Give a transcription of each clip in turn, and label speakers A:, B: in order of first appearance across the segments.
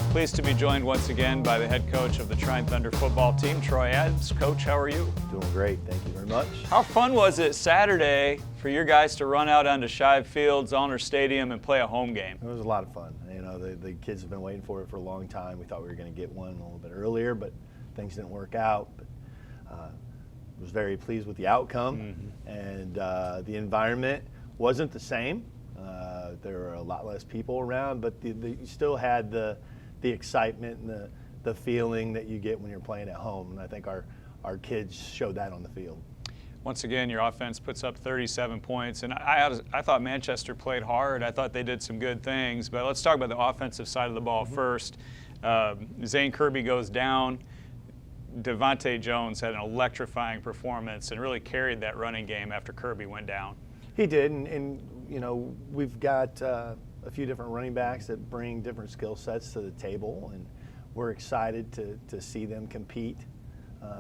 A: Pleased to be joined once again by the head coach of the Trine Thunder football team, Troy Abbs. Coach, how are you?
B: Doing great, thank you very much.
A: How fun was it Saturday for your guys to run out onto Shive Field, Zollner Stadium, and play a home game?
B: It was a lot of fun. You know, the kids have been waiting for it for a long time. We thought we were going to get one a little bit earlier, but things didn't work out. But was very pleased with the outcome, and the environment wasn't the same. There were a lot less people around, but you still had the excitement and the feeling that you get when you're playing at home, and I think our kids showed that on the field.
A: Once again, your offense puts up 37 points, and I thought Manchester played hard. I thought they did some good things, but let's talk about the offensive side of the ball first. Zane Kirby goes down. Devontae Jones had an electrifying performance and really carried that running game after Kirby went down.
B: He did, and you know, we've got a few different running backs that bring different skill sets to the table, and we're excited to see them compete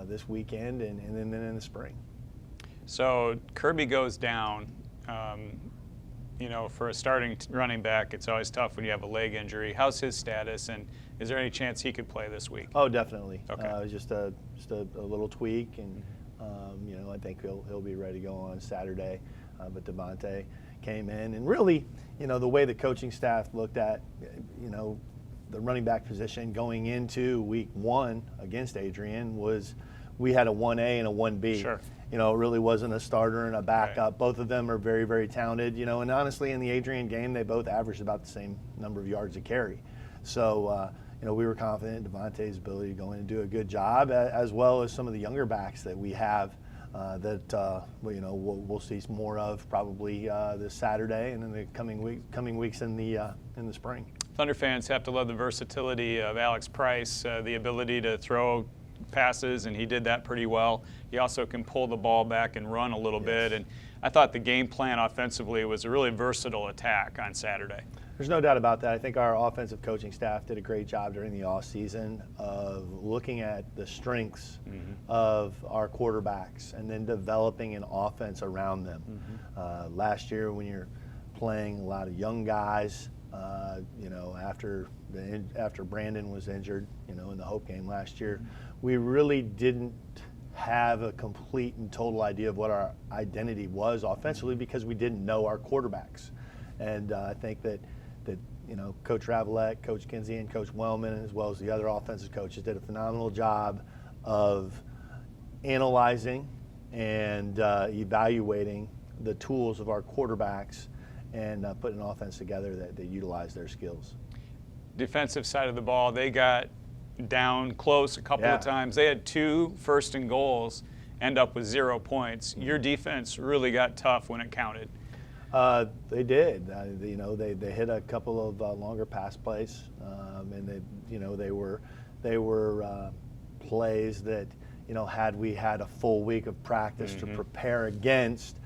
B: this weekend and then in the spring.
A: So Kirby goes down. You know, for a starting running back, it's always tough when you have a leg injury. How's his status, and is there any chance he could play this week?
B: Oh, definitely.
A: Okay.
B: Just a little tweak, and you know, I think he'll be ready to go on Saturday. But Devontae came in, and really, you know, the way the coaching staff looked at, you know, the running back position going into week 1 against Adrian was we had a 1A and a 1B.
A: Sure.
B: You know, it really wasn't a starter and a backup.
A: Right.
B: Both of them are very, very talented, you know, and honestly in the Adrian game, they both averaged about the same number of yards a carry. So, you know, we were confident in Devontae's ability to go in and do a good job, as well as some of the younger backs that we have that you know, we'll see more of probably this Saturday and in the coming weeks in the spring.
A: Thunder fans have to love the versatility of Alex Price, the ability to throw passes, and he did that pretty well. He also can pull the ball back and run a little bit, and I thought the game plan offensively was a really versatile attack on Saturday.
B: There's no doubt about that. I think our offensive coaching staff did a great job during the offseason of looking at the strengths of our quarterbacks and then developing an offense around them. Last year, when you're playing a lot of young guys, you know, after Brandon was injured, you know, in the Hope game last year, we really didn't have a complete and total idea of what our identity was offensively because we didn't know our quarterbacks. And I think that you know, Coach Ravelette, Coach Kinsey, and Coach Wellman, as well as the other offensive coaches, did a phenomenal job of analyzing and evaluating the tools of our quarterbacks and putting an offense together that utilize their skills.
A: Defensive side of the ball, they got down close a couple of times. They had 2 first and goals, end up with 0 points. Your defense really got tough when it counted.
B: They did. You know, they hit a couple of longer pass plays, and they were plays that, you know, had we had a full week of practice to prepare against,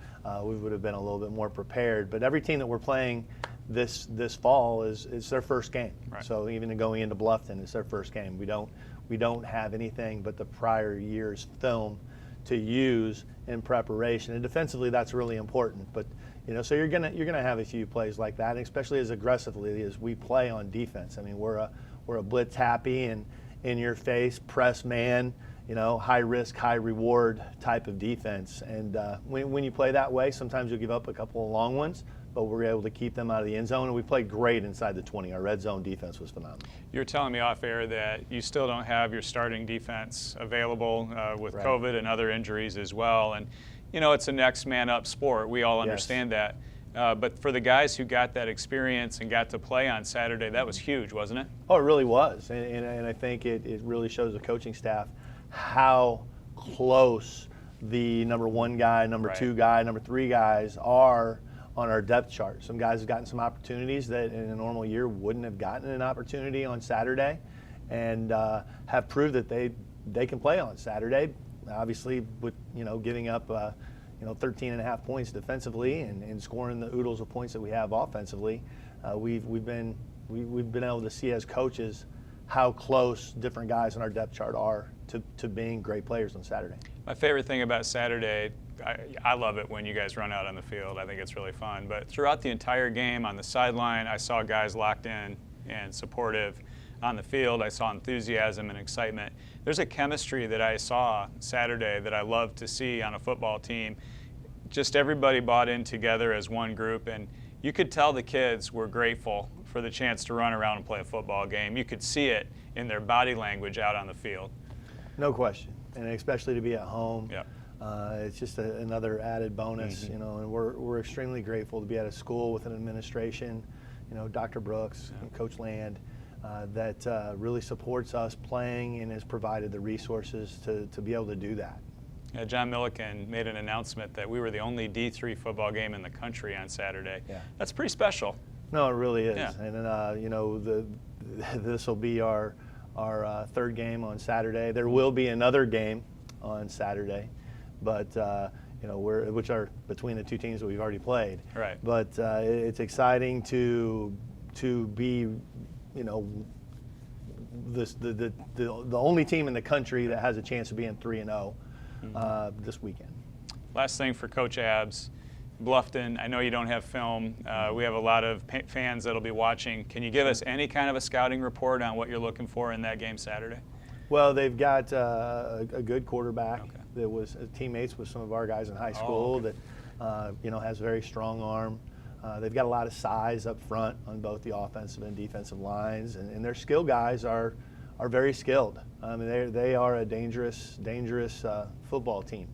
B: we would have been a little bit more prepared. But every team that we're playing this fall is their first game.
A: Right.
B: So even going into Bluffton, it's their first game. We don't have anything but the prior year's film to use in preparation, and defensively that's really important. But you know, so you're gonna have a few plays like that, especially as aggressively as we play on defense. I mean, we're a blitz happy and in your face press man, you know, high risk, high reward type of defense. And when you play that way, sometimes you'll give up a couple of long ones, but we're able to keep them out of the end zone, and we played great inside the 20. Our red zone defense was phenomenal.
A: You're telling me off air that you still don't have your starting defense available with
B: Right.
A: COVID and other injuries as well. And, you know, it's a next man up sport. We all understand that. But for the guys who got that experience and got to play on Saturday, that was huge, wasn't it?
B: Oh, it really was. And I think it really shows the coaching staff how close the number 1 guy, number 2 guy, number 3 guys are on our depth chart. Some guys have gotten some opportunities that in a normal year wouldn't have gotten an opportunity on Saturday, and have proved that they can play on Saturday. Obviously, with, you know, giving up 13.5 points defensively and scoring the oodles of points that we have offensively, we've been able to see as coaches how close different guys on our depth chart are to being great players on Saturday.
A: My favorite thing about Saturday, I love it when you guys run out on the field. I think it's really fun. But throughout the entire game on the sideline, I saw guys locked in and supportive. on the field, I saw enthusiasm and excitement. There's a chemistry that I saw Saturday that I love to see on a football team. Just everybody bought in together as one group, and you could tell the kids were grateful for the chance to run around and play a football game. You could see it in their body language out on the field.
B: No question, and especially to be at home.
A: Yep.
B: It's just another added bonus, you know, and we're extremely grateful to be at a school with an administration, you know, Dr. Brooks and Coach Land, that really supports us playing and has provided the resources to be able to do that.
A: Yeah, John Milliken made an announcement that we were the only D3 football game in the country on Saturday.
B: Yeah.
A: That's pretty special.
B: No, it really is.
A: Yeah.
B: And you know, this will be our third game on Saturday. There will be another game on Saturday, but you know, which are between the two teams that we've already played.
A: Right.
B: But it's exciting to be, you know, the only team in the country that has a chance of being 3-0 this weekend.
A: Last thing for Coach Abbs, Bluffton, I know you don't have film. We have a lot of fans that'll be watching. Can you give us any kind of a scouting report on what you're looking for in that game Saturday?
B: Well, they've got a good quarterback that was teammates with some of our guys in high school that you know, has a very strong arm. They've got a lot of size up front on both the offensive and defensive lines, and their skill guys are very skilled. I mean, they are a dangerous football team.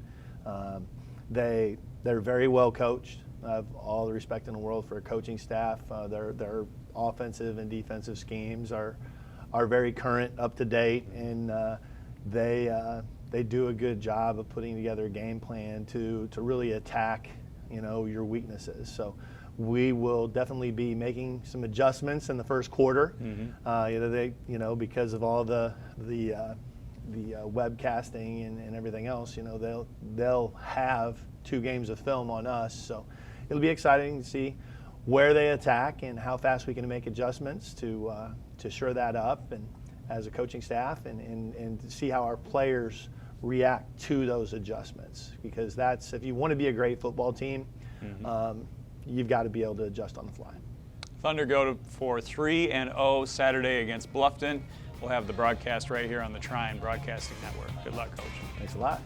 B: They're very well coached. I have all the respect in the world for a coaching staff. Their offensive and defensive schemes are very current, up to date, and they do a good job of putting together a game plan to really attack, you know, your weaknesses. So we will definitely be making some adjustments in the first quarter. You know, because of all the webcasting and everything else, you know, they'll have 2 games of film on us. So it'll be exciting to see where they attack and how fast we can make adjustments to shore that up, and as a coaching staff, and to see how our players react to those adjustments, because that's, if you want to be a great football team, you've got to be able to adjust on the fly.
A: Thunder go for 3-0 Saturday against Bluffton. We'll have the broadcast right here on the Trine Broadcasting Network. Good luck, Coach.
B: Thanks a lot.